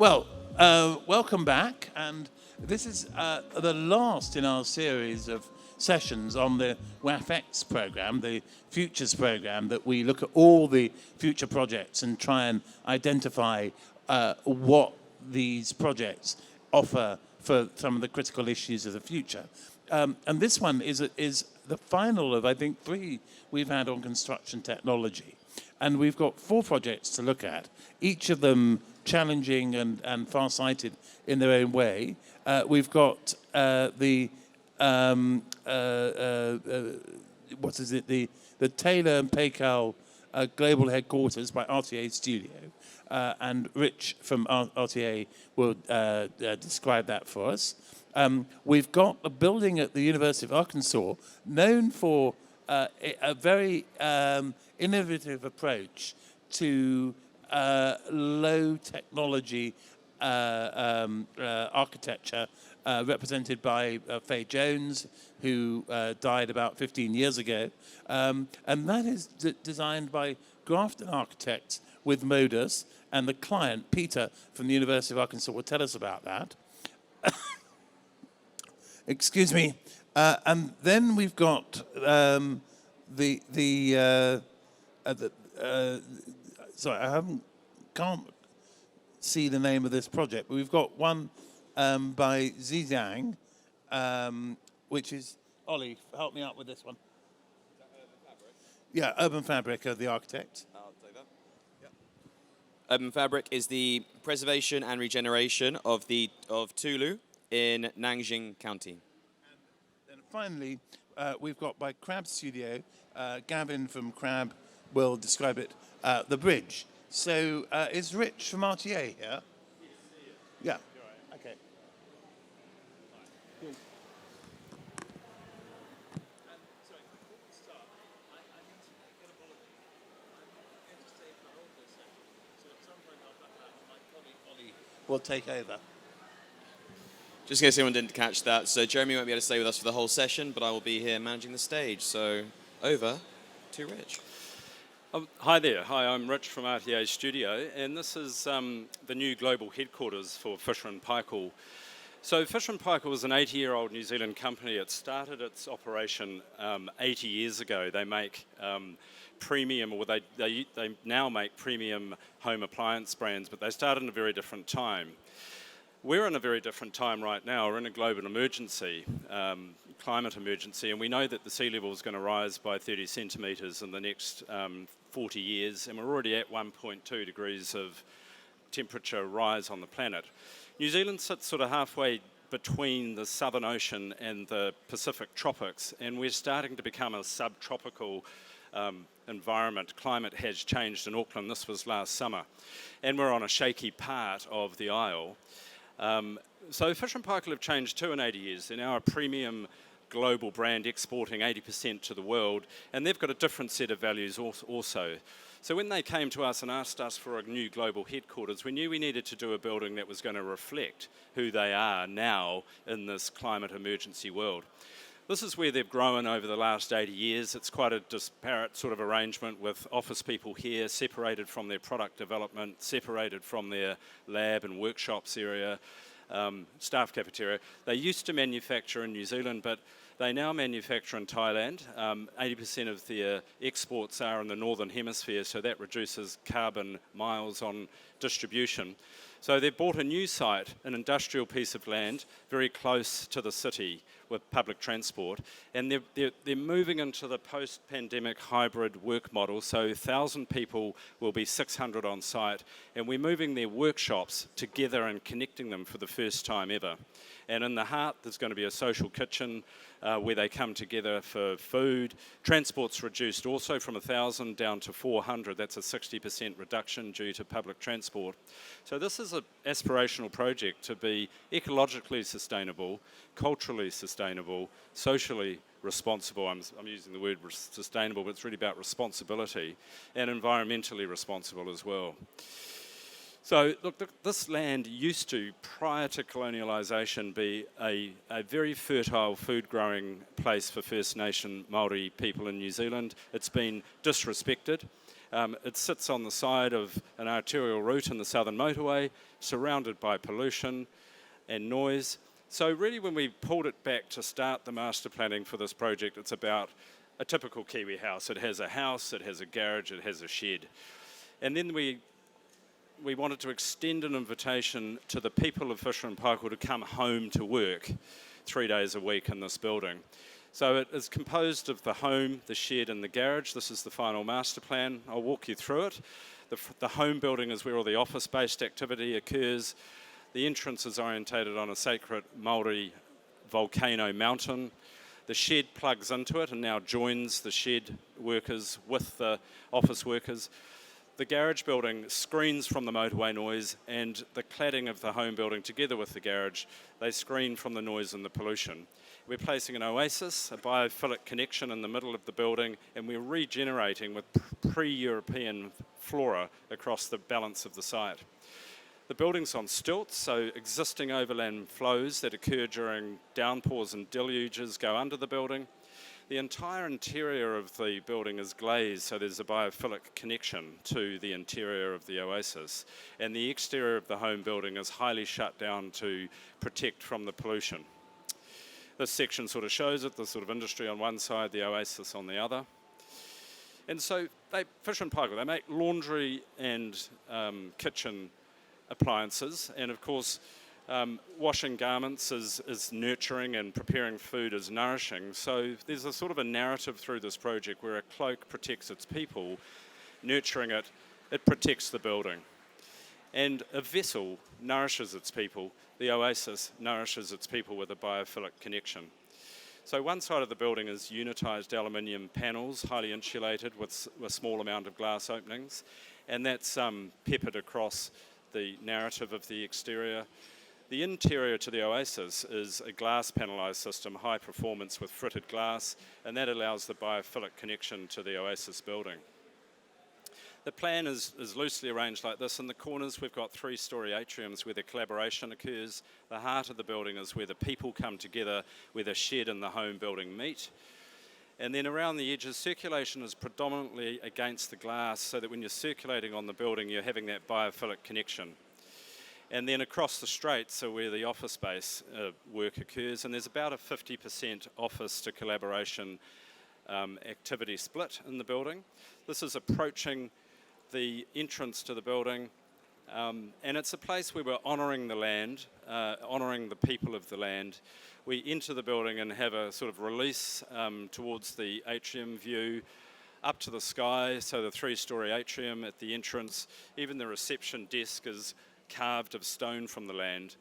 Well, welcome back, and this is the last in our series of sessions on the WAFX program, the Futures program, that we look at all the future projects and try and identify what these projects offer for some of the critical issues of the future. And this one is the final of, I think, 3 we've had on construction technology. And we've got 4 projects to look at, each of them challenging and far-sighted in their own way. We've got the Taylor and Paykel Global Headquarters by RTA Studio. And Rich from RTA will describe that for us. We've got a building at the University of Arkansas known for a very innovative approach to low technology architecture, represented by Faye Jones, who died about 15 years ago. And that is designed by Grafton Architects with Modus, and the client, Peter, from the University of Arkansas, will tell us about that. Excuse me. And then we've got sorry, can't see the name of this project, but we've got one by Zizang, which is, Ollie, help me out with this one. Is that UrbanFabric? Yeah, UrbanFabric are the architect. I'll take that. Yep. UrbanFabric is the preservation and regeneration of Tulu in Nanjing County. And then finally, we've got by Crab Studio, Gavin from Crab will describe it, the bridge. So is Rich from RTA here? Yes, yeah. You're right. Okay. Cool. And sorry, before we start, I need to get a bulletin. I'm not going to stay for the whole of this session, so at some point my colleague Ollie will take over. Just in case anyone didn't catch that, so Jeremy won't be able to stay with us for the whole session, but I will be here managing the stage. So over to Rich. Hi there. Hi, I'm Rich from RTA Studio, and this is the new global headquarters for Fisher & Paykel. So Fisher & Paykel is an 80-year-old New Zealand company. It started its operation 80 years ago. They make premium, or they now make premium home appliance brands, but they started in a very different time. We're in a very different time right now. We're in a global emergency, climate emergency, and we know that the sea level is going to rise by 30 centimetres in the next 40 years, and we're already at 1.2 degrees of temperature rise on the planet. New Zealand sits sort of halfway between the Southern Ocean and the Pacific tropics, and we're starting to become a subtropical environment. Climate has changed in Auckland. This was last summer, and we're on a shaky part of the isle. So Fisher & Paykel have changed too in 80 years. They're now a premium global brand exporting 80% to the world, and they've got a different set of values also. So when they came to us and asked us for a new global headquarters, we knew we needed to do a building that was going to reflect who they are now in this climate emergency world. This is where they've grown over the last 80 years. It's quite a disparate sort of arrangement with office people here, separated from their product development, separated from their lab and workshops area, staff cafeteria. They used to manufacture in New Zealand, but they now manufacture in Thailand. 80% of their exports are in the Northern Hemisphere, so that reduces carbon miles on distribution. So they've bought a new site, an industrial piece of land, very close to the city with public transport, and they're moving into the post-pandemic hybrid work model, so 1,000 people will be 600 on site, and we're moving their workshops together and connecting them for the first time ever. And in the heart, there's going to be a social kitchen where they come together for food. Transport's reduced also from 1,000 down to 400. That's a 60% reduction due to public transport. So this is an aspirational project to be ecologically sustainable, culturally sustainable, socially responsible. I'm using the word sustainable, but it's really about responsibility, and environmentally responsible as well. So, look, this land used to, prior to colonialisation, be a very fertile food-growing place for First Nation Māori people in New Zealand. It's been disrespected. It sits on the side of an arterial route in the southern motorway, surrounded by pollution and noise. So really when we pulled it back to start the master planning for this project, it's about a typical Kiwi house. It has a house, it has a garage, it has a shed. And then we wanted to extend an invitation to the people of Fisher and Paykel to come home to work 3 days a week in this building. So it is composed of the home, the shed and the garage. This is the final master plan. I'll walk you through it. The home building is where all the office-based activity occurs. The entrance is orientated on a sacred Māori volcano mountain. The shed plugs into it and now joins the shed workers with the office workers. The garage building screens from the motorway noise, and the cladding of the home building together with the garage, they screen from the noise and the pollution. We're placing an oasis, a biophilic connection in the middle of the building, and we're regenerating with pre-European flora across the balance of the site. The building's on stilts, so existing overland flows that occur during downpours and deluges go under the building. The entire interior of the building is glazed, so there's a biophilic connection to the interior of the oasis. And the exterior of the home building is highly shut down to protect from the pollution. This section sort of shows it, the sort of industry on one side, the oasis on the other. And so Fisher and Paykel, they make laundry and kitchen appliances, and of course washing garments is nurturing and preparing food is nourishing. So there's a sort of a narrative through this project where a cloak protects its people, nurturing it protects the building. And a vessel nourishes its people. The oasis nourishes its people with a biophilic connection. So one side of the building is unitised aluminium panels, highly insulated with a small amount of glass openings, and that's peppered across the narrative of the exterior. The interior to the oasis is a glass panelised system, high performance with fritted glass, and that allows the biophilic connection to the oasis building. The plan is loosely arranged like this. In the corners we've got 3-storey atriums where the collaboration occurs. The heart of the building is where the people come together, where the shed and the home building meet. And then around the edges, circulation is predominantly against the glass, so that when you're circulating on the building, you're having that biophilic connection. And then across the straights are where the office space work occurs, and there's about a 50% office to collaboration activity split in the building. This is approaching the entrance to the building, and it's a place where we're honouring the land, honouring the people of the land. We enter the building and have a sort of release towards the atrium view, up to the sky, so the 3-storey atrium at the entrance. Even the reception desk is carved of stone from the land.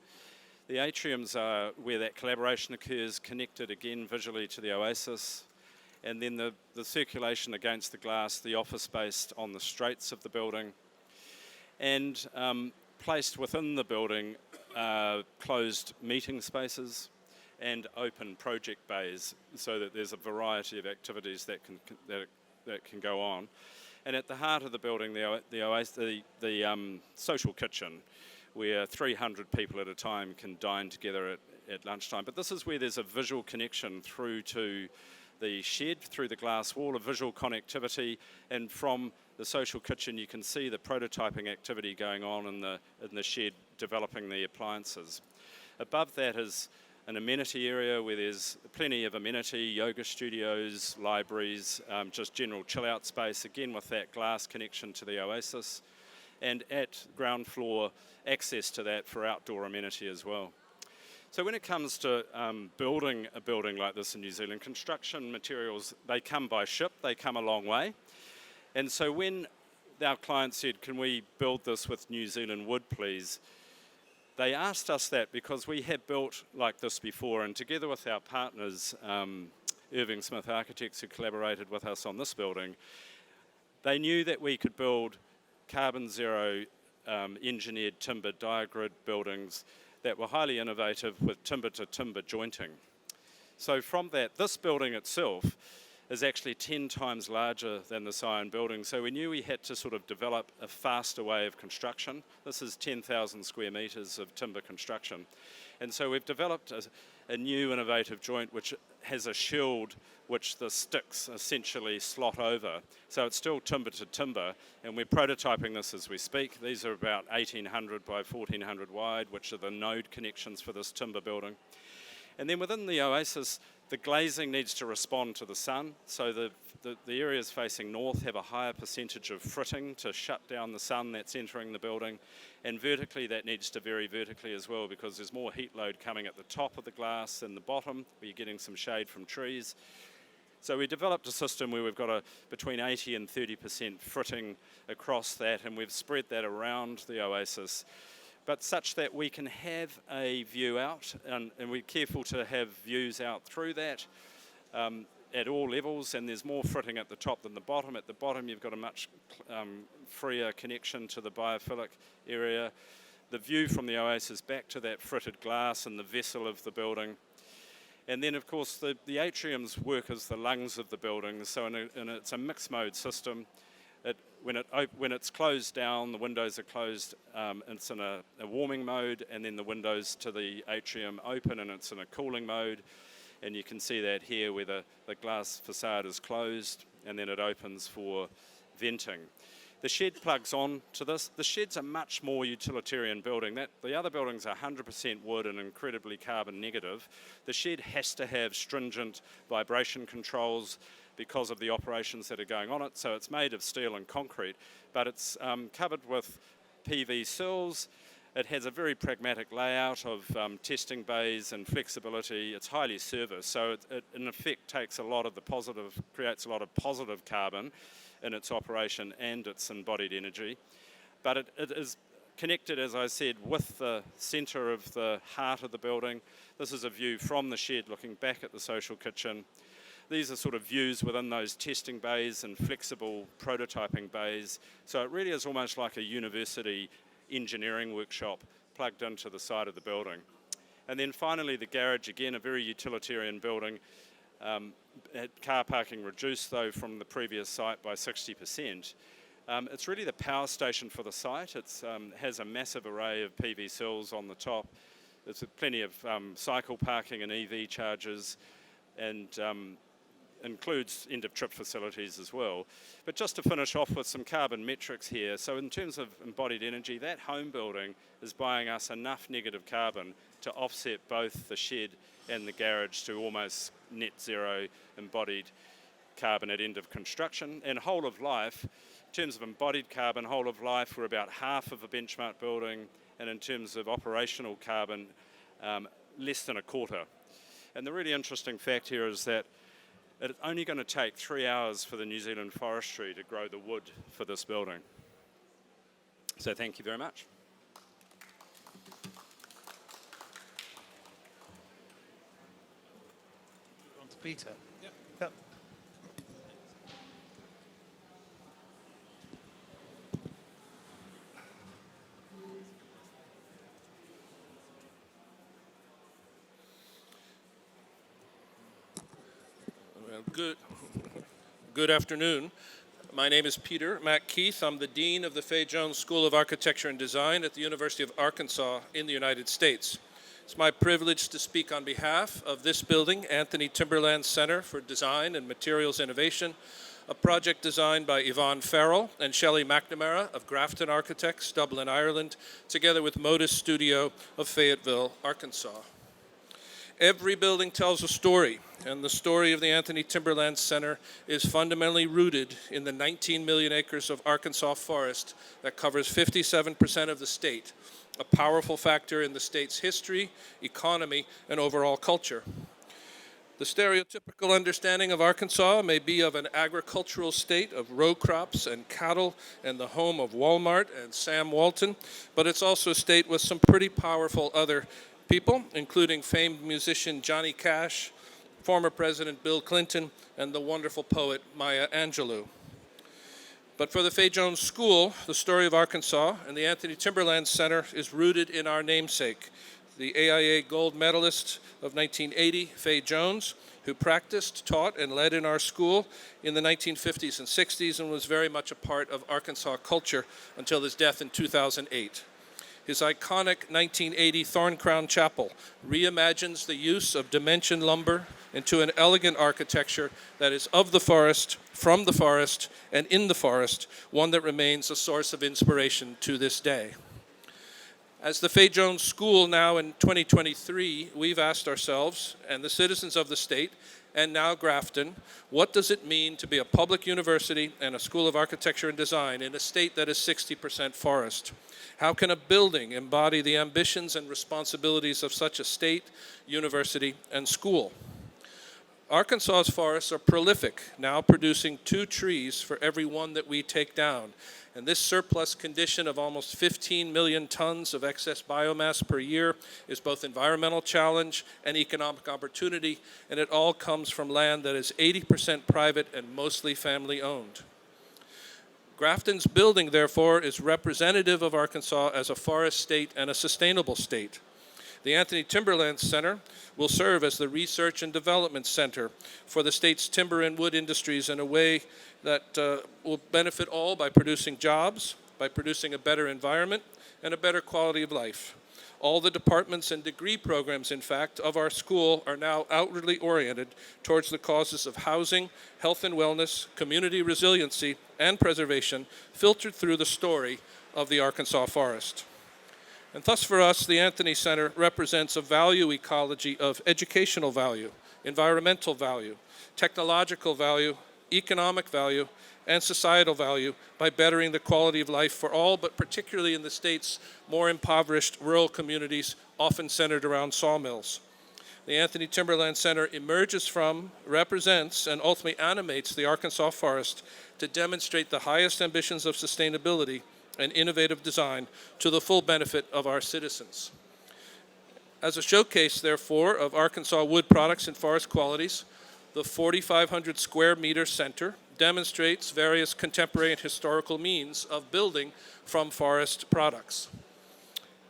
The atriums are where that collaboration occurs, connected again visually to the oasis. And then the circulation against the glass, the office space on the straights of the building. And placed within the building closed meeting spaces and open project bays, so that there's a variety of activities that can go on. And at the heart of the building, the social kitchen, where 300 people at a time can dine together at lunchtime. But this is where there's a visual connection through to the shed, through the glass wall, a visual connectivity, and from the social kitchen you can see the prototyping activity going on in the shed, developing the appliances. Above that is an amenity area where there's plenty of amenity, yoga studios, libraries, just general chill out space, again with that glass connection to the oasis, and at ground floor access to that for outdoor amenity as well. So when it comes to building a building like this in New Zealand, construction materials, they come by ship, they come a long way. And so when our client said, can we build this with New Zealand wood, please? They asked us that because we had built like this before, and together with our partners, Smith Architects, who collaborated with us on this building, they knew that we could build carbon zero engineered timber diagrid buildings that were highly innovative with timber to timber jointing. So from that, this building itself is actually 10 times larger than the Sion building. So we knew we had to sort of develop a faster way of construction. This is 10,000 square metres of timber construction. And so we've developed a new innovative joint which has a shield which the sticks essentially slot over. So it's still timber to timber, and we're prototyping this as we speak. These are about 1,800 by 1,400 wide, which are the node connections for this timber building. And then within the Oasis, the glazing needs to respond to the sun. So the areas facing north have a higher percentage of fritting to shut down the sun that's entering the building. And vertically, that needs to vary vertically as well, because there's more heat load coming at the top of the glass than the bottom, where you're getting some shade from trees. So we developed a system where we've got between 80 and 30% fritting across that, and we've spread that around the Oasis, but such that we can have a view out, and we're careful to have views out through that at all levels, and there's more fritting at the top than the bottom. At the bottom, you've got a much freer connection to the biophilic area. The view from the Oasis back to that fritted glass and the vessel of the building. And then, of course, the atriums work as the lungs of the building, so it's a mixed mode system. When it's closed down, the windows are closed, it's in a warming mode, and then the windows to the atrium open and it's in a cooling mode. And you can see that here where the glass facade is closed and then it opens for venting. The shed plugs on to this. The shed's a much more utilitarian building. The other buildings are 100% wood and incredibly carbon negative. The shed has to have stringent vibration controls because of the operations that are going on it. So it's made of steel and concrete, but it's covered with PV sills. It has a very pragmatic layout of testing bays and flexibility. It's highly serviced, so it in effect takes a lot of the positive, creates a lot of positive carbon in its operation and its embodied energy. But it is connected, as I said, with the centre of the heart of the building. This is a view from the shed looking back at the social kitchen. These are sort of views within those testing bays and flexible prototyping bays. So it really is almost like a university engineering workshop plugged into the side of the building. And then finally the garage, again a very utilitarian building. Car parking reduced though from the previous site by 60%. It's really the power station for the site. It has a massive array of PV cells on the top. There's plenty of cycle parking and EV chargers, and includes end-of-trip facilities as well. But just to finish off with some carbon metrics here, so in terms of embodied energy, that home building is buying us enough negative carbon to offset both the shed and the garage to almost net zero embodied carbon at end of construction. And whole of life, in terms of embodied carbon, whole of life, we're about half of a benchmark building, and in terms of operational carbon, less than a quarter. And the really interesting fact here is that it's only going to take 3 hours for the New Zealand forestry to grow the wood for this building. So thank you very much. On to Peter. Yep. Yep. Good afternoon. My name is Peter McKeith. I'm the Dean of the Fay Jones School of Architecture and Design at the University of Arkansas in the United States. It's my privilege to speak on behalf of this building, Anthony Timberland Center for Design and Materials Innovation, a project designed by Yvonne Farrell and Shelley McNamara of Grafton Architects, Dublin, Ireland, together with Modus Studio of Fayetteville, Arkansas. Every building tells a story, and the story of the Anthony Timberland Center is fundamentally rooted in the 19 million acres of Arkansas forest that covers 57% of the state, a powerful factor in the state's history, economy, and overall culture. The stereotypical understanding of Arkansas may be of an agricultural state of row crops and cattle and the home of Walmart and Sam Walton, but it's also a state with some pretty powerful other people, including famed musician Johnny Cash, former President Bill Clinton, and the wonderful poet Maya Angelou. But for the Fay Jones School, the story of Arkansas and the Anthony Timberland Center is rooted in our namesake, the AIA gold medalist of 1980, Faye Jones, who practiced, taught, and led in our school in the 1950s and 60s and was very much a part of Arkansas culture until his death in 2008. His iconic 1980 Thorn Crown Chapel reimagines the use of dimension lumber into an elegant architecture that is of the forest, from the forest, and in the forest, one that remains a source of inspiration to this day. As the Faye Jones School now in 2023, we've asked ourselves, and the citizens of the state, and now Grafton, what does it mean to be a public university and a school of architecture and design in a state that is 60% forest? How can a building embody the ambitions and responsibilities of such a state, university, and school? Arkansas's forests are prolific, now producing 2 trees for every 1 that we take down. And this surplus condition of almost 15 million tons of excess biomass per year is both environmental challenge and economic opportunity, and it all comes from land that is 80% private and mostly family owned. Grafton's building, therefore, is representative of Arkansas as a forest state and a sustainable state. The Anthony Timberland Center will serve as the research and development center for the state's timber and wood industries in a way that will benefit all by producing jobs, by producing a better environment, and a better quality of life. All the departments and degree programs, in fact, of our school are now outwardly oriented towards the causes of housing, health and wellness, community resiliency, and preservation, filtered through the story of the Arkansas forest. And thus for us, the Anthony Center represents a value ecology of educational value, environmental value, technological value, economic value, and societal value by bettering the quality of life for all, but particularly in the state's more impoverished rural communities, often centered around sawmills. The Anthony Timberland Center emerges from, represents, and ultimately animates the Arkansas forest to demonstrate the highest ambitions of sustainability and innovative design to the full benefit of our citizens. As a showcase, therefore, of Arkansas wood products and forest qualities, the 4,500 square meter center demonstrates various contemporary and historical means of building from forest products.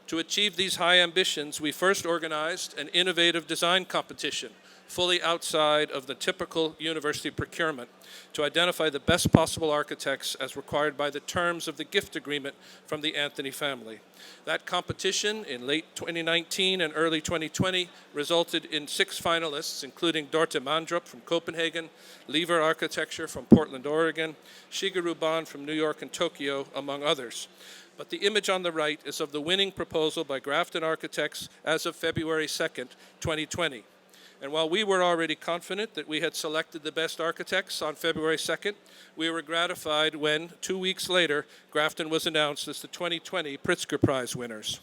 To achieve these high ambitions, we first organized an innovative design competition, fully outside of the typical university procurement, to identify the best possible architects as required by the terms of the gift agreement from the Anthony family. That competition in late 2019 and early 2020 resulted in 6 finalists, including Dorte Mandrup from Copenhagen, Lever Architecture from Portland, Oregon, Shigeru Ban from New York and Tokyo, among others. But the image on the right is of the winning proposal by Grafton Architects as of February 2nd, 2020. And while we were already confident that we had selected the best architects on February 2nd, we were gratified when, 2 weeks later, Grafton was announced as the 2020 Pritzker Prize winners.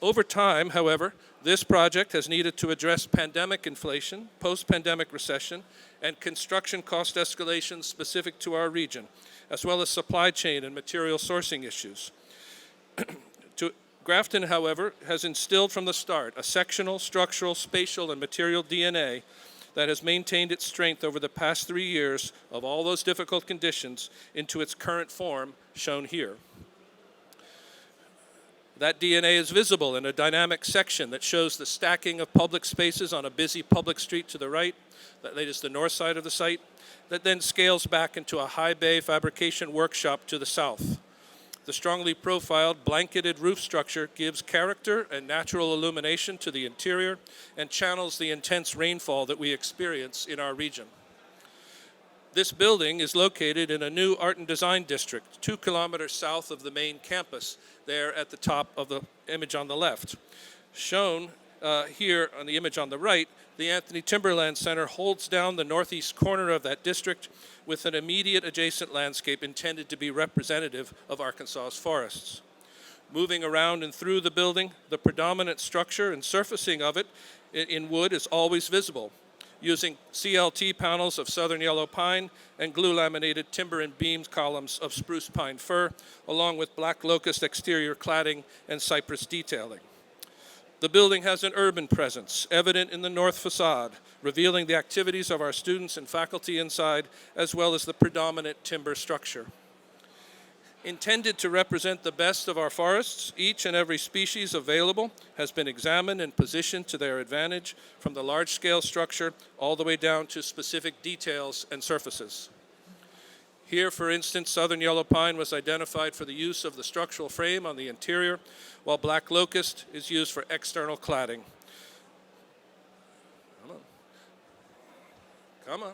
Over time, however, this project has needed to address pandemic inflation, post-pandemic recession, and construction cost escalations specific to our region, as well as supply chain and material sourcing issues. Grafton, however, has instilled from the start a sectional, structural, spatial, and material DNA that has maintained its strength over the past 3 years of all those difficult conditions into its current form, shown here. That DNA is visible in a dynamic section that shows the stacking of public spaces on a busy public street to the right, that is the north side of the site, that then scales back into a high bay fabrication workshop to the south. The strongly profiled, blanketed roof structure gives character and natural illumination to the interior and channels the intense rainfall that we experience in our region. This building is located in a new art and design district, 2 kilometers south of the main campus, there at the top of the image on the left. Shown here on the image on the right, the Anthony Timberland Center holds down the northeast corner of that district with an immediate adjacent landscape intended to be representative of Arkansas's forests. Moving around and through the building, the predominant structure and surfacing of it in wood is always visible, using CLT panels of southern yellow pine and glue laminated timber and beams columns of spruce pine fir, along with black locust exterior cladding and cypress detailing. The building has an urban presence, evident in the north facade, revealing the activities of our students and faculty inside, as well as the predominant timber structure. Intended to represent the best of our forests, each and every species available has been examined and positioned to their advantage, from the large-scale structure all the way down to specific details and surfaces. Here, for instance, southern yellow pine was identified for the use of the structural frame on the interior, while black locust is used for external cladding. Come on.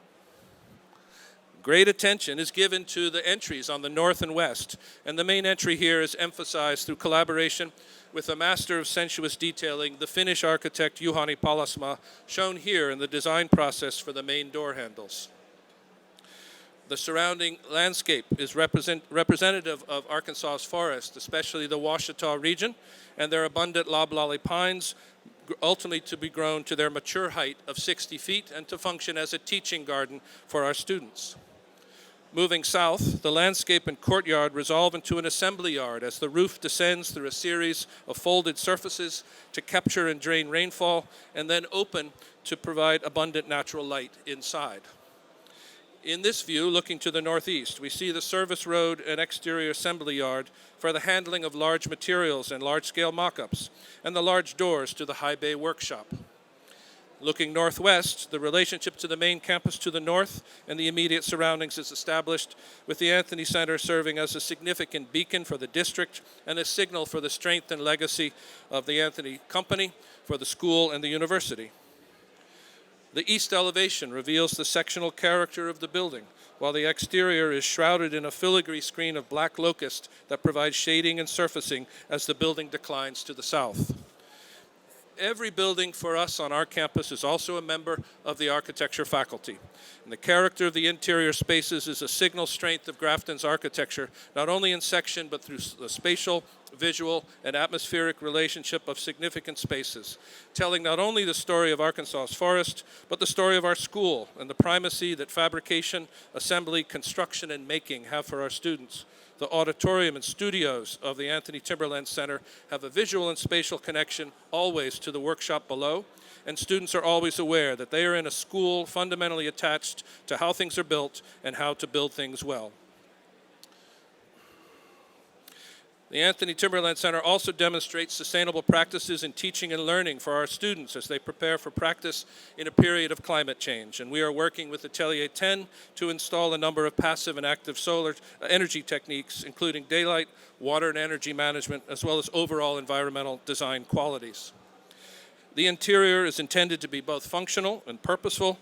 Great attention is given to the entries on the north and west, and the main entry here is emphasized through collaboration with a master of sensuous detailing, the Finnish architect Juhani Palasma, shown here in the design process for the main door handles. The surrounding landscape is representative of Arkansas's forest, especially the Ouachita region, and their abundant loblolly pines, ultimately to be grown to their mature height of 60 feet and to function as a teaching garden for our students. Moving south, the landscape and courtyard resolve into an assembly yard as the roof descends through a series of folded surfaces to capture and drain rainfall, and then open to provide abundant natural light inside. In this view, looking to the northeast, we see the service road and exterior assembly yard for the handling of large materials and large-scale mock-ups, and the large doors to the high bay workshop. Looking northwest, the relationship to the main campus to the north and the immediate surroundings is established, with the Anthony Center serving as a significant beacon for the district and a signal for the strength and legacy of the Anthony Company for the school and the university. The east elevation reveals the sectional character of the building, while the exterior is shrouded in a filigree screen of black locust that provides shading and surfacing as the building declines to the south. Every building for us on our campus is also a member of the architecture faculty. And the character of the interior spaces is a signal strength of Grafton's architecture, not only in section, but through the spatial, visual, and atmospheric relationship of significant spaces, telling not only the story of Arkansas's forest, but the story of our school and the primacy that fabrication, assembly, construction, and making have for our students. The auditorium and studios of the Anthony Timberland Center have a visual and spatial connection always to the workshop below, and students are always aware that they are in a school fundamentally attached to how things are built and how to build things well. The Anthony Timberland Center also demonstrates sustainable practices in teaching and learning for our students as they prepare for practice in a period of climate change. And we are working with Atelier 10 to install a number of passive and active solar energy techniques, including daylight, water and energy management, as well as overall environmental design qualities. The interior is intended to be both functional and purposeful,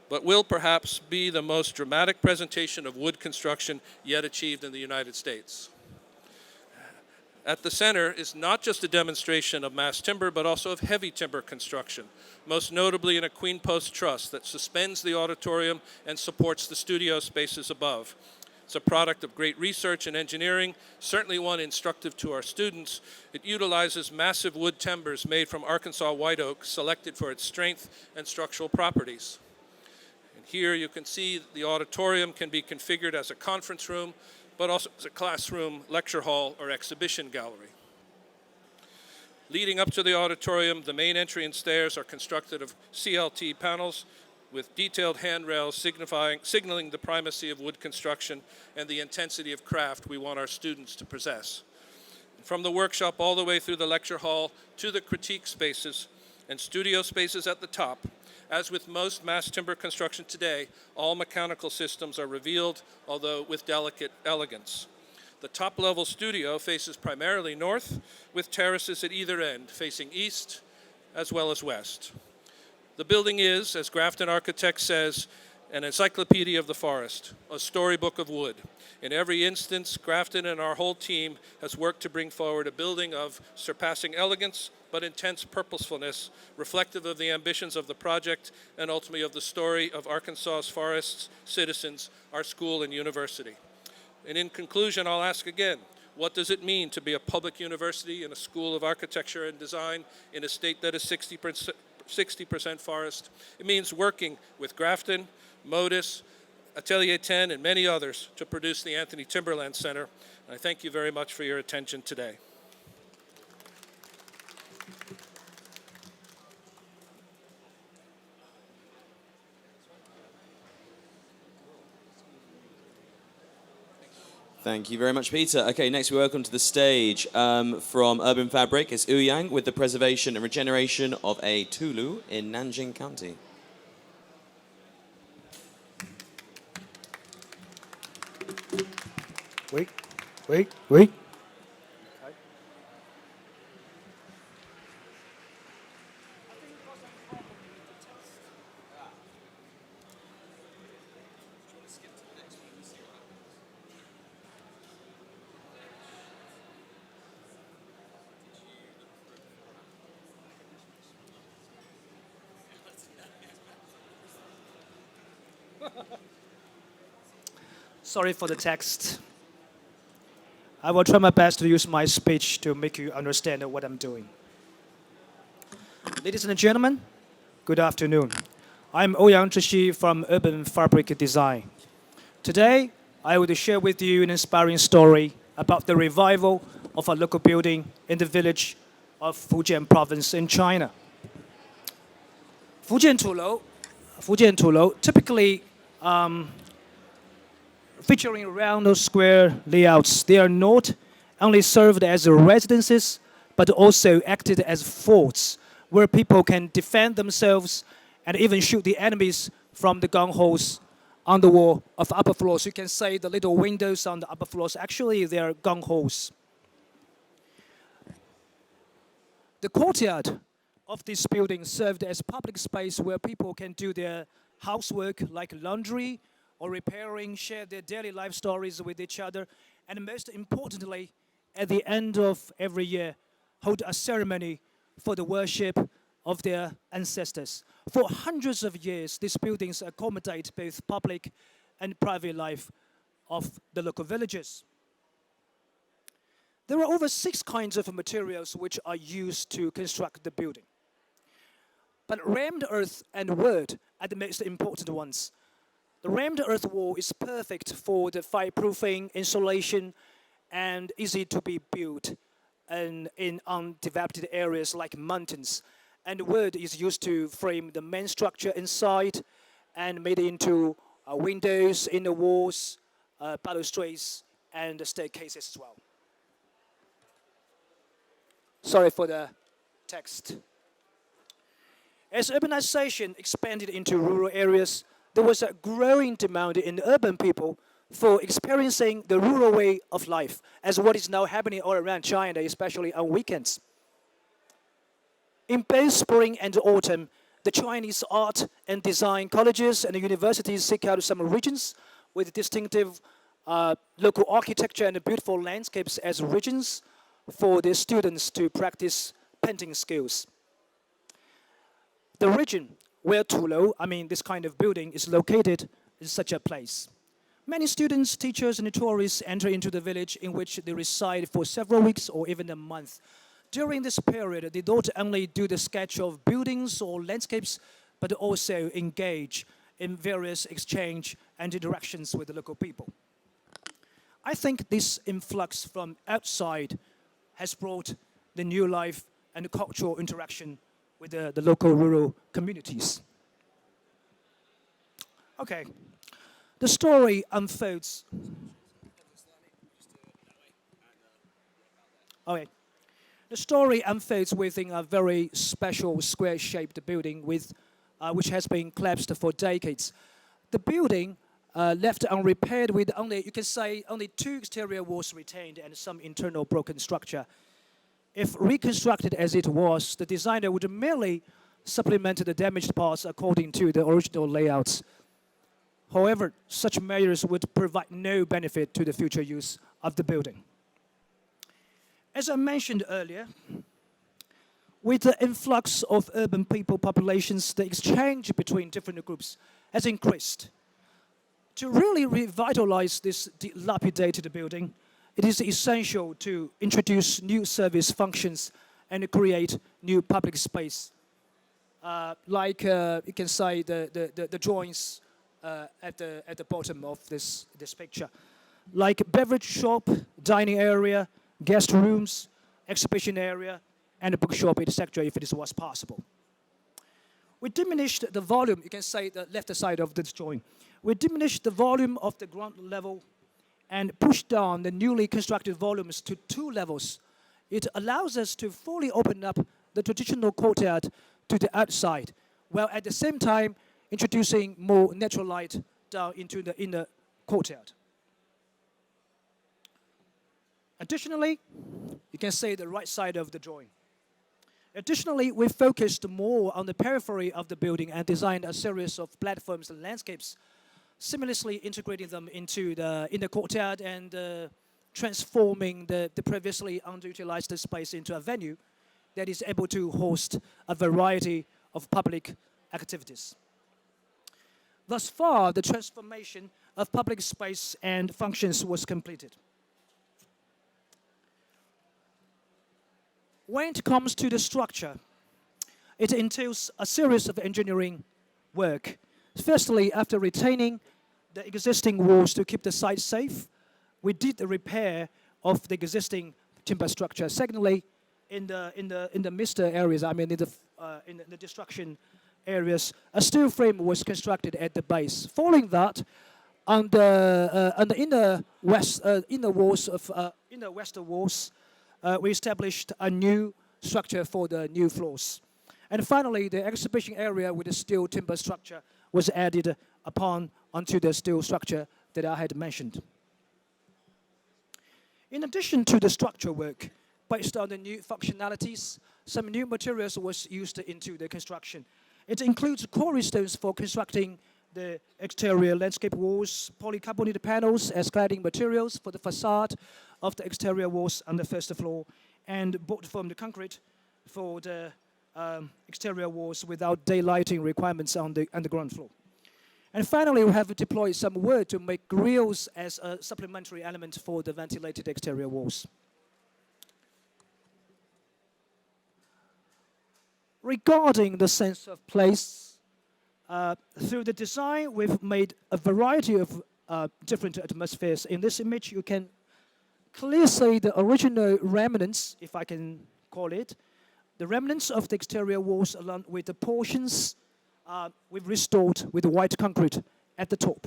but will perhaps be the most dramatic presentation of wood construction yet achieved in the United States. At the center is not just a demonstration of mass timber, but also of heavy timber construction, most notably in a queen post truss that suspends the auditorium and supports the studio spaces above. It's a product of great research and engineering, certainly one instructive to our students. It utilizes massive wood timbers made from Arkansas white oak, selected for its strength and structural properties. And here you can see the auditorium can be configured as a conference room, but also as a classroom, lecture hall, or exhibition gallery. Leading up to the auditorium, the main entry and stairs are constructed of CLT panels with detailed handrails signaling the primacy of wood construction and the intensity of craft we want our students to possess. From the workshop all the way through the lecture hall to the critique spaces and studio spaces at the top, as with most mass timber construction today, all mechanical systems are revealed, although with delicate elegance. The top-level studio faces primarily north, with terraces at either end, facing east as well as west. The building is, as Grafton Architects says, an encyclopedia of the forest, a storybook of wood. In every instance, Grafton and our whole team has worked to bring forward a building of surpassing elegance, but intense purposefulness, reflective of the ambitions of the project and ultimately of the story of Arkansas's forests, citizens, our school and university. And in conclusion, I'll ask again, what does it mean to be a public university and a school of architecture and design in a state that is 60% forest? It means working with Grafton, Modus, Atelier 10, and many others to produce the Anthony Timberland Center. And I thank you very much for your attention today. Thank you very much, Peter. Okay, next we welcome to the stage from UrbanFabric is Yang with the preservation and regeneration of a Tulu in Nanjing County. Wait. Sorry for the text. I will try my best to use my speech to make you understand what I'm doing. Ladies and gentlemen, good afternoon. I'm Ouyang Zhixi from UrbanFabric Design. Today, I will share with you an inspiring story about the revival of a local building in the village of Fujian province in China. Fujian Tulou, typically featuring round or square layouts. They are not only served as residences, but also acted as forts where people can defend themselves and even shoot the enemies from the gun holes on the wall of upper floors. You can say the little windows on the upper floors, actually they are gun holes. The courtyard of this building served as public space where people can do their housework like laundry or repairing, share their daily life stories with each other, and most importantly, at the end of every year, hold a ceremony for the worship of their ancestors. For hundreds of years, these buildings accommodate both public and private life of the local villagers. There are over 6 kinds of materials which are used to construct the building. But rammed earth and wood are the most important ones. The rammed earth wall is perfect for the fireproofing, insulation, and easy to be built in undeveloped areas like mountains. And wood is used to frame the main structure inside and made into windows in the walls, balustrades, and staircases as well. Sorry for the text. As urbanization expanded into rural areas, there was a growing demand in urban people for experiencing the rural way of life, as what is now happening all around China, especially on weekends. In both spring and autumn, the Chinese art and design colleges and universities seek out some regions with distinctive local architecture and beautiful landscapes as regions for their students to practice painting skills. The region where Tulou, this kind of building, is located is such a place. Many students, teachers, and tourists enter into the village in which they reside for several weeks or even a month. During this period, they don't only do the sketch of buildings or landscapes, but also engage in various exchange and interactions with the local people. I think this influx from outside has brought the new life and cultural interaction with the local rural communities. Okay, the story unfolds. Okay, the story unfolds within a very special square-shaped building which has been collapsed for decades. The building left unrepaired with only 2 exterior walls retained and some internal broken structure. If reconstructed as it was, the designer would merely supplement the damaged parts according to the original layouts. However, such measures would provide no benefit to the future use of the building. As I mentioned earlier, with the influx of urban people populations, the exchange between different groups has increased. To really revitalize this dilapidated building, it is essential to introduce new service functions and create new public space. You can say the drawings at the bottom of this picture. Like beverage shop, dining area, guest rooms, exhibition area, and a bookshop, etc., if it was possible. We diminished the volume, you can say the left side of this drawing. We diminished the volume of the ground level and push down the newly constructed volumes to 2 levels. It allows us to fully open up the traditional courtyard to the outside, while at the same time introducing more natural light down into the inner courtyard. Additionally, you can see the right side of the drawing. Additionally, we focused more on the periphery of the building and designed a series of platforms and landscapes, seamlessly integrating them into the inner courtyard and transforming the previously underutilized space into a venue that is able to host a variety of public activities. Thus far, the transformation of public space and functions was completed. When it comes to the structure, it entails a series of engineering work. Firstly, after retaining the existing walls to keep the site safe, we did the repair of the existing timber structure. Secondly, in the mister areas, I mean in the destruction areas, a steel frame was constructed at the base. Following that, on the inner western walls, we established a new structure for the new floors. And finally, the exhibition area with the steel timber structure was added onto the steel structure that I had mentioned. In addition to the structure work, based on the new functionalities, some new materials was used into the construction. It includes quarry stones for constructing the exterior landscape walls, polycarbonate panels as cladding materials for the facade of the exterior walls on the first floor, and board-formed concrete for the exterior walls without daylighting requirements on the ground floor. And finally, we have deployed some wood to make grills as a supplementary element for the ventilated exterior walls. Regarding the sense of place, through the design, we've made a variety of different atmospheres. In this image, you can clearly see the original remnants, if I can call it, the remnants of the exterior walls along with the portions we've restored with white concrete at the top.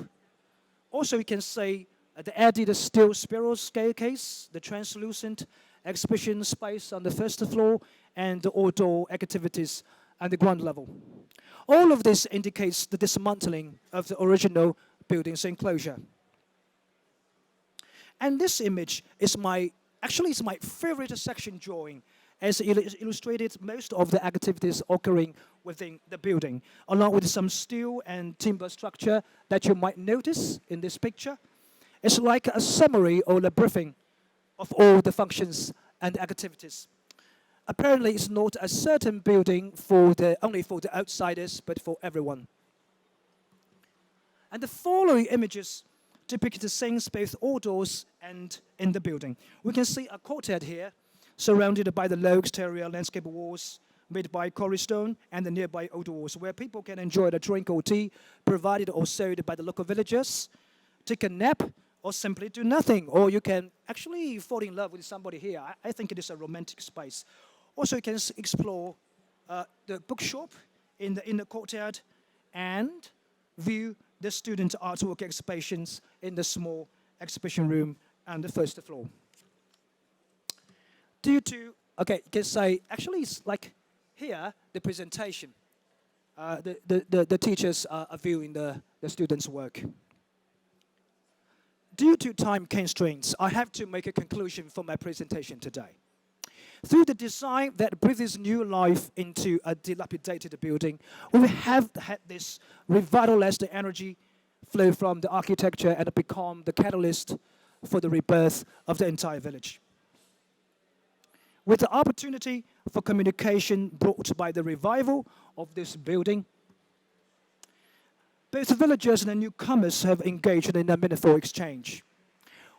Also, you can see the added steel spiral staircase, the translucent exhibition space on the first floor, and the outdoor activities at the ground level. All of this indicates the dismantling of the original building's enclosure. And this image is my favorite section drawing, as it illustrated most of the activities occurring within the building, along with some steel and timber structure that you might notice in this picture. It's like a summary or a briefing of all the functions and activities. Apparently, it's not a certain building only for the outsiders, but for everyone. And the following images depict the scenes both outdoors and in the building. We can see a courtyard here, surrounded by the low exterior landscape walls made by quarry stone and the nearby outdoor walls, where people can enjoy a drink or tea provided or sold by the local villagers, take a nap, or simply do nothing. Or you can actually fall in love with somebody here. I think it is a romantic space. Also, you can explore the bookshop in the courtyard and view the student artwork exhibitions in the small exhibition room on the first floor. You can say, actually, it's like here, the presentation. The teachers are viewing the students' work. Due to time constraints, I have to make a conclusion for my presentation today. Through the design that breathes new life into a dilapidated building, we have had this revitalized energy flow from the architecture and become the catalyst for the rebirth of the entire village. With the opportunity for communication brought by the revival of this building, both the villagers and the newcomers have engaged in a meaningful exchange.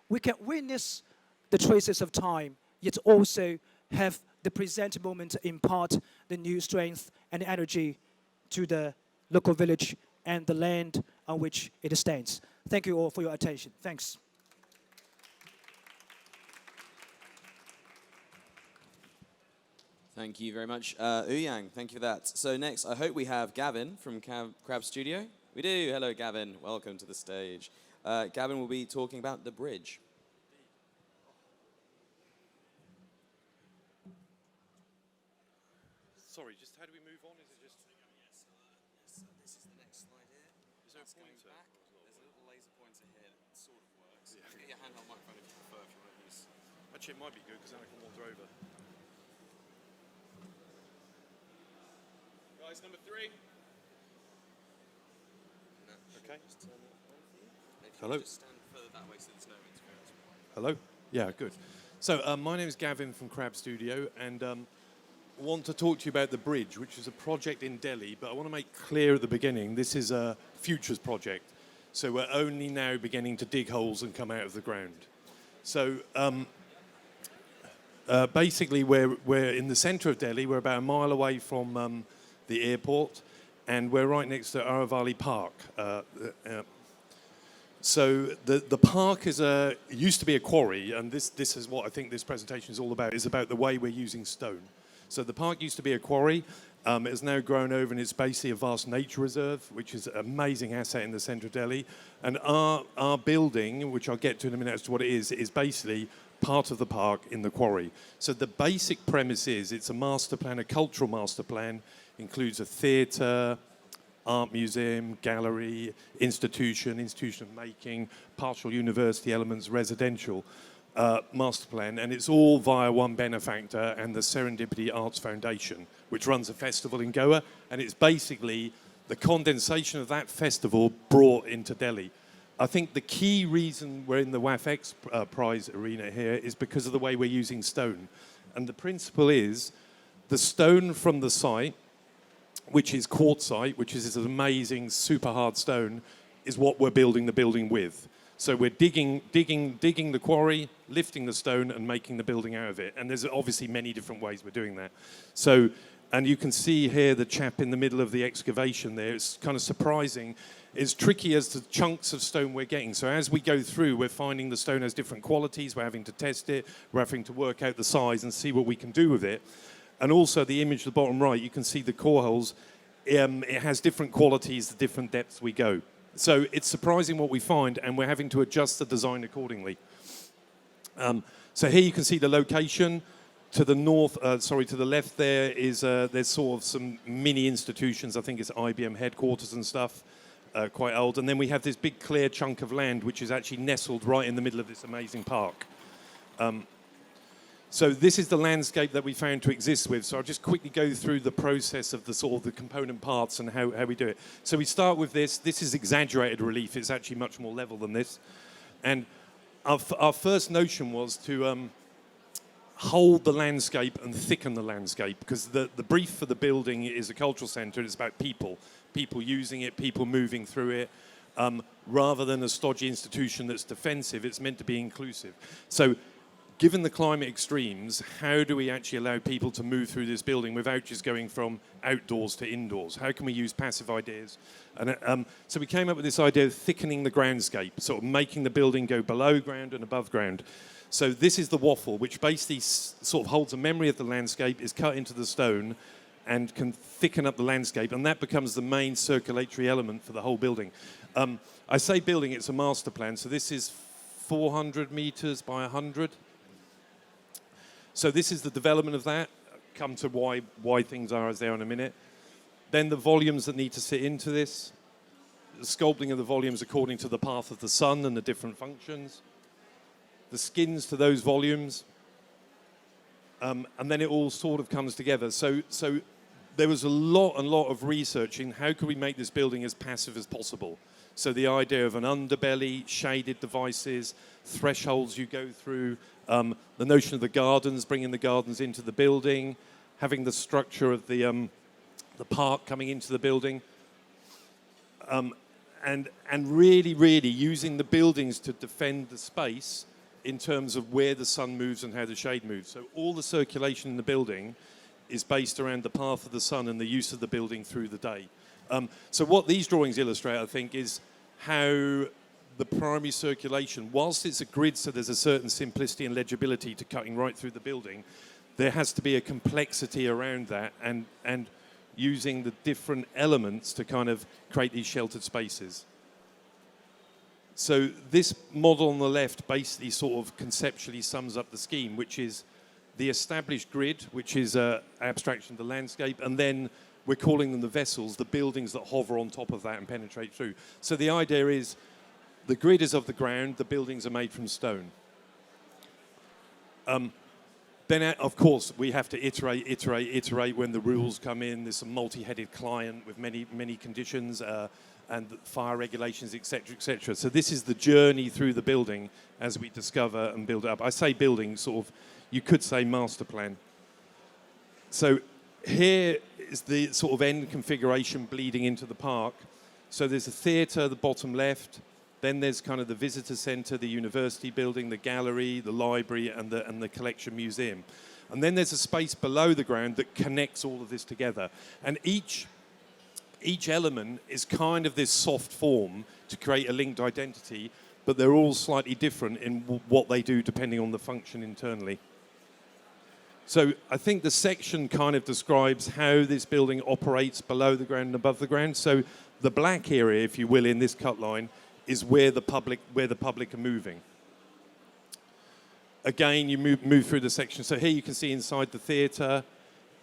We can witness the traces of time, yet also have the present moment impart the new strength and energy to the local village and the land on which it stands. Thank you all for your attention. Thanks. Thank you very much, Ouyang. Thank you for that. So next, I hope we have Gavin from Crab Studio. We do. Hello, Gavin. Welcome to the stage. Gavin will be talking about the bridge. Sorry, just how do we move on? Is it just... This is the next slide here. Is there a pointer? Back. There's a little laser pointer here that sort of works. Yeah. Get your handheld microphone if you prefer, if you want to use. Actually, it might be good because then I can wander over. Guys, number 3. Okay. Just turn that on for you. If you Hello. Just stand further that way so there's no interference. Hello? Yeah, good. So my name is Gavin from Crab Studio, and want to talk to you about the bridge, which is a project in Delhi, but I want to make clear at the beginning, this is a futures project. So we're only now beginning to dig holes and come out of the ground. So basically we're in the center of Delhi. We're about a mile away from the airport, and we're right next to Aravalli Park. So the park used to be a quarry, and this is what I think this presentation is all about, is about the way we're using stone. So the park used to be a quarry. It has now grown over, and it's basically a vast nature reserve, which is an amazing asset in the centre of Delhi. And our building, which I'll get to in a minute as to what it is basically part of the park in the quarry. So the basic premise is it's a master plan, a cultural master plan, includes a theatre, art museum, gallery, institution of making, partial university elements, residential. Master plan, and it's all via one benefactor and the Serendipity Arts Foundation, which runs a festival in Goa, and it's basically the condensation of that festival brought into Delhi. I think the key reason we're in the WAFX prize arena here is because of the way we're using stone. And the principle is the stone from the site, which is quartzite, which is this amazing super hard stone, is what we're building the building with. So we're digging the quarry, lifting the stone, and making the building out of it. And there's obviously many different ways we're doing that. So, and you can see here the chap in the middle of the excavation there. It's kind of surprising. It's tricky as the chunks of stone we're getting. So as we go through, we're finding the stone has different qualities. We're having to test it. We're having to work out the size and see what we can do with it. And also the image at the bottom right, you can see the core holes. It has different qualities, the different depths we go. So it's surprising what we find, and we're having to adjust the design accordingly. So here you can see the location. To the north, to the left there is there's sort of some mini institutions. I think it's IBM headquarters and stuff, quite old. And then we have this big clear chunk of land which is actually nestled right in the middle of this amazing park. So this is the landscape that we found to exist with. So I'll just quickly go through the process of the sort of the component parts and how we do it. So we start with this. This is exaggerated relief. It's actually much more level than this. And our first notion was to hold the landscape and thicken the landscape, because the brief for the building is a cultural centre. It's about people using it, people moving through it. Rather than a stodgy institution that's defensive, it's meant to be inclusive. So given the climate extremes, how do we actually allow people to move through this building without just going from outdoors to indoors? How can we use passive ideas? And so we came up with this idea of thickening the groundscape, sort of making the building go below ground and above ground. So this is the waffle, which basically sort of holds a memory of the landscape, is cut into the stone, and can thicken up the landscape, and that becomes the main circulatory element for the whole building. I say building, it's a master plan, so this is 400 meters by 100. So this is the development of that. Come to why things are as they are in a minute. Then the volumes that need to sit into this. The sculpting of the volumes according to the path of the sun and the different functions. The skins to those volumes. And then it all sort of comes together. So there was a lot of research in how could we make this building as passive as possible. So the idea of an underbelly, shaded devices, thresholds you go through, the notion of the gardens, bringing the gardens into the building, having the structure of the park coming into the building, and really using the buildings to defend the space in terms of where the sun moves and how the shade moves. So all the circulation in the building is based around the path of the sun and the use of the building through the day. So what these drawings illustrate, I think, is how the primary circulation, whilst it's a grid, so there's a certain simplicity and legibility to cutting right through the building, there has to be a complexity around that and using the different elements to kind of create these sheltered spaces. So this model on the left basically sort of conceptually sums up the scheme, which is the established grid, which is an abstraction of the landscape, and then we're calling them the vessels, the buildings that hover on top of that and penetrate through. So the idea is the grid is of the ground, the buildings are made from stone. Then, of course, we have to iterate when the rules come in. There's a multi-headed client with many conditions and fire regulations, et cetera, et cetera. So this is the journey through the building as we discover and build up. I say building, sort of, you could say master plan. So here is the sort of end configuration bleeding into the park. So there's a theatre, the bottom left. Then there's kind of the visitor centre, the university building, the gallery, the library, and the collection museum. And then there's a space below the ground that connects all of this together. And each element is kind of this soft form to create a linked identity, but they're all slightly different in what they do depending on the function internally. So I think the section kind of describes how this building operates below the ground and above the ground. So the black area, if you will, in this cut line, is where the public are moving. Again, you move through the section. So here you can see inside the theatre,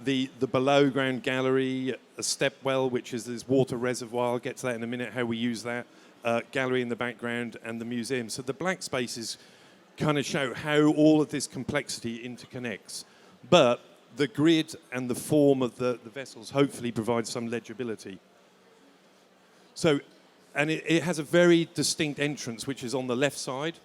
the below ground gallery, a stepwell, which is this water reservoir. I'll get to that in a minute, how we use that. Gallery in the background and the museum. So the black spaces kind of show how all of this complexity interconnects. But the grid and the form of the vessels hopefully provide some legibility. So, and it has a very distinct entrance, which is on the left side.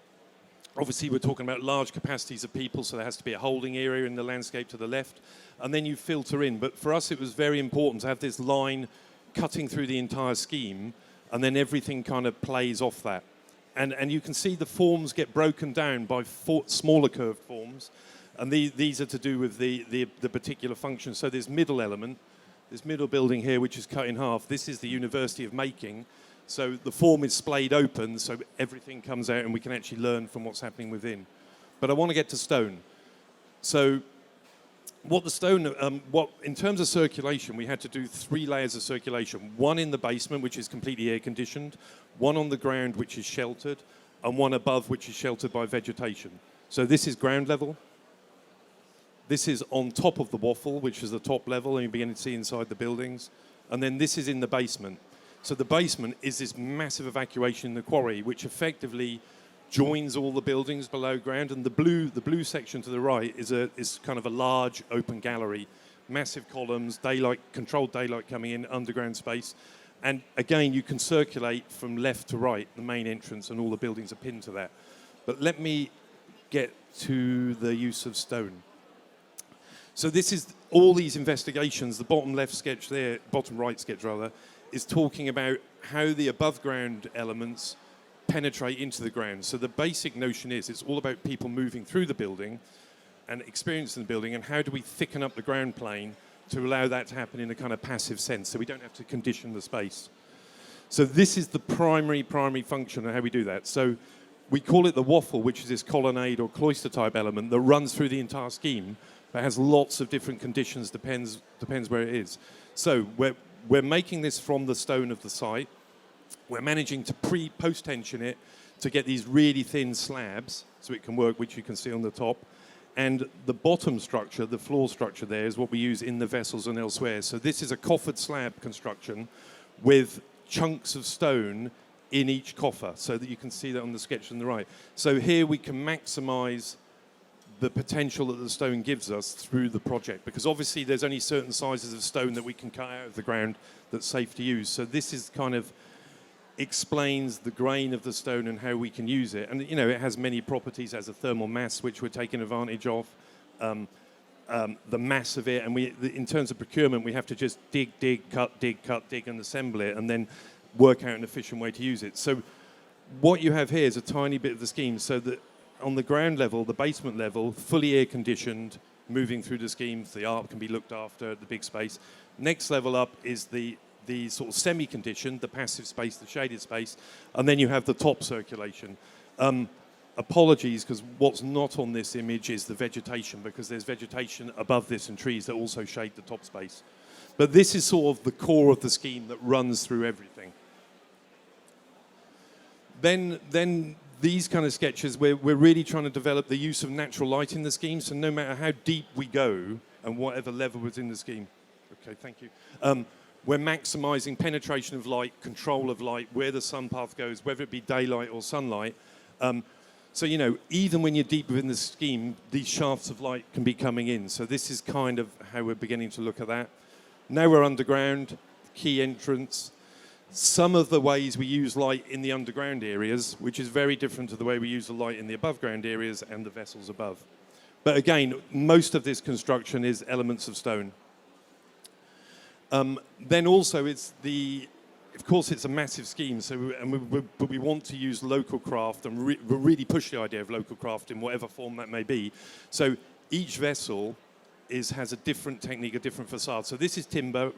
Obviously, we're talking about large capacities of people, so there has to be a holding area in the landscape to the left. And then you filter in. But for us, it was very important to have this line cutting through the entire scheme, and then everything kind of plays off that. And you can see the forms get broken down by smaller curved forms. And these are to do with the particular function. So this middle element, this middle building here, which is cut in half, this is the University of Making. So the form is splayed open, so everything comes out and we can actually learn from what's happening within. But I want to get to stone. So what the stone, in terms of circulation, we had to do 3 layers of circulation. One in the basement, which is completely air conditioned, one on the ground, which is sheltered, and one above, which is sheltered by vegetation. So this is ground level. This is on top of the waffle, which is the top level, and you begin to see inside the buildings. And then this is in the basement. So the basement is this massive evacuation in the quarry, which effectively joins all the buildings below ground. And the blue section to the right is kind of a large open gallery, massive columns, controlled daylight coming in, underground space. And again, you can circulate from left to right, the main entrance, and all the buildings are pinned to that. But let me get to the use of stone. So this is all these investigations. The bottom left sketch there, bottom right sketch rather, is talking about how the above ground elements penetrate into the ground. So the basic notion is it's all about people moving through the building and experiencing the building, and how do we thicken up the ground plane to allow that to happen in a kind of passive sense, so we don't have to condition the space. So this is the primary function of how we do that. So we call it the waffle, which is this colonnade or cloister type element that runs through the entire scheme, but has lots of different conditions, depends where it is. So we're making this from the stone of the site. We're managing to post-tension it to get these really thin slabs so it can work, which you can see on the top. And the bottom structure, the floor structure there, is what we use in the vessels and elsewhere. So this is a coffered slab construction with chunks of stone in each coffer, so that you can see that on the sketch on the right. So here we can maximize the potential that the stone gives us through the project, because obviously there's only certain sizes of stone that we can cut out of the ground that's safe to use. So this is kind of explains the grain of the stone and how we can use it. And it has many properties as a thermal mass, which we're taking advantage of. The mass of it, and in terms of procurement, we have to just dig, cut, and assemble it, and then work out an efficient way to use it. So what you have here is a tiny bit of the scheme, so that on the ground level, the basement level, fully air conditioned, moving through the schemes, the art can be looked after, the big space. Next level up is the sort of semi-conditioned, the passive space, the shaded space, and then you have the top circulation. Apologies, because what's not on this image is the vegetation, because there's vegetation above this and trees that also shade the top space. But this is sort of the core of the scheme that runs through everything. Then these kind of sketches, we're really trying to develop the use of natural light in the scheme. So no matter how deep we go and whatever level was in the scheme. Okay, thank you. We're maximizing penetration of light, control of light, where the sun path goes, whether it be daylight or sunlight. So, you know, even when you're deep within the scheme, these shafts of light can be coming in. So this is kind of how we're beginning to look at that. Now we're underground, key entrance. Some of the ways we use light in the underground areas, which is very different to the way we use the light in the above ground areas and the vessels above. But again, most of this construction is elements of stone. Then also of course it's a massive scheme, but we want to use local craft and really push the idea of local craft in whatever form that may be. So each vessel has a different technique, a different facade. So this is timber,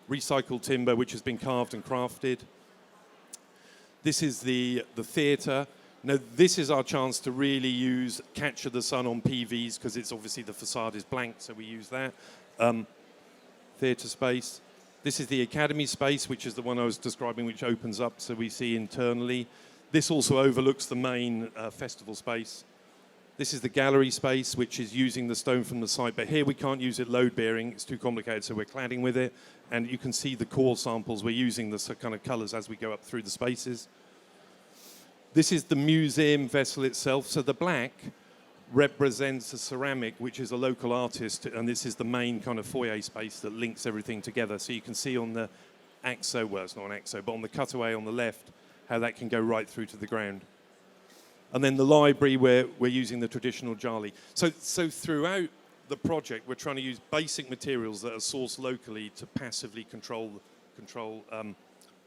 recycled timber, which has been carved and crafted. This is the theatre. Now, this is our chance to really capture the sun on PVs, because it's obviously the facade is blank, so we use that. Theatre space. This is the academy space, which is the one I was describing, which opens up so we see internally. This also overlooks the main festival space. This is the gallery space, which is using the stone from the site, but here we can't use it load bearing, it's too complicated, so we're cladding with it. And you can see the core samples, we're using the kind of colors as we go up through the spaces. This is the museum vessel itself. So the black represents a ceramic, which is a local artist, and this is the main kind of foyer space that links everything together. So you can see on the axo, well, it's not an axo, but on the cutaway on the left, how that can go right through to the ground. And then the library, where we're using the traditional jali. So throughout the project, we're trying to use basic materials that are sourced locally to passively control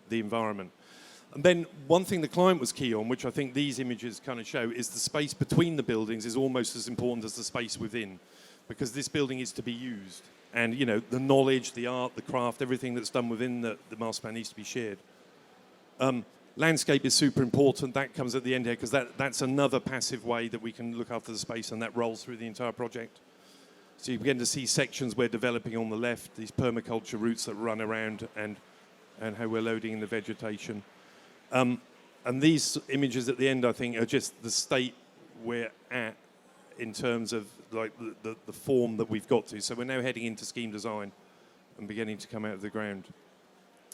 the environment. And then one thing the client was key on, which I think these images kind of show, is the space between the buildings is almost as important as the space within, because this building is to be used. And, you know, the knowledge, the art, the craft, everything that's done within the master plan needs to be shared. Landscape is super important. That comes at the end here, because that's another passive way that we can look after the space, and that rolls through the entire project. So you begin to see sections we're developing on the left, these permaculture routes that run around, and how we're loading in the vegetation. And these images at the end, I think, are just the state we're at in terms of like the form that we've got to. So we're now heading into scheme design and beginning to come out of the ground.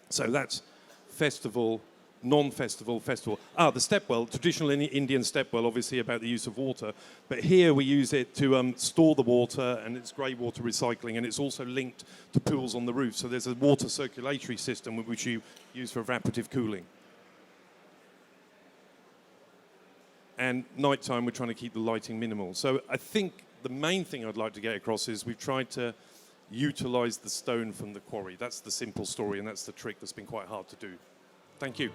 So that's festival, non-festival, festival. The stepwell, traditional Indian stepwell, obviously about the use of water. But here we use it to store the water, and it's grey water recycling, and it's also linked to pools on the roof. So there's a water circulatory system which you use for evaporative cooling. And nighttime, we're trying to keep the lighting minimal. So I think the main thing I'd like to get across is we've tried to utilize the stone from the quarry. That's the simple story, and that's the trick that's been quite hard to do. Thank you.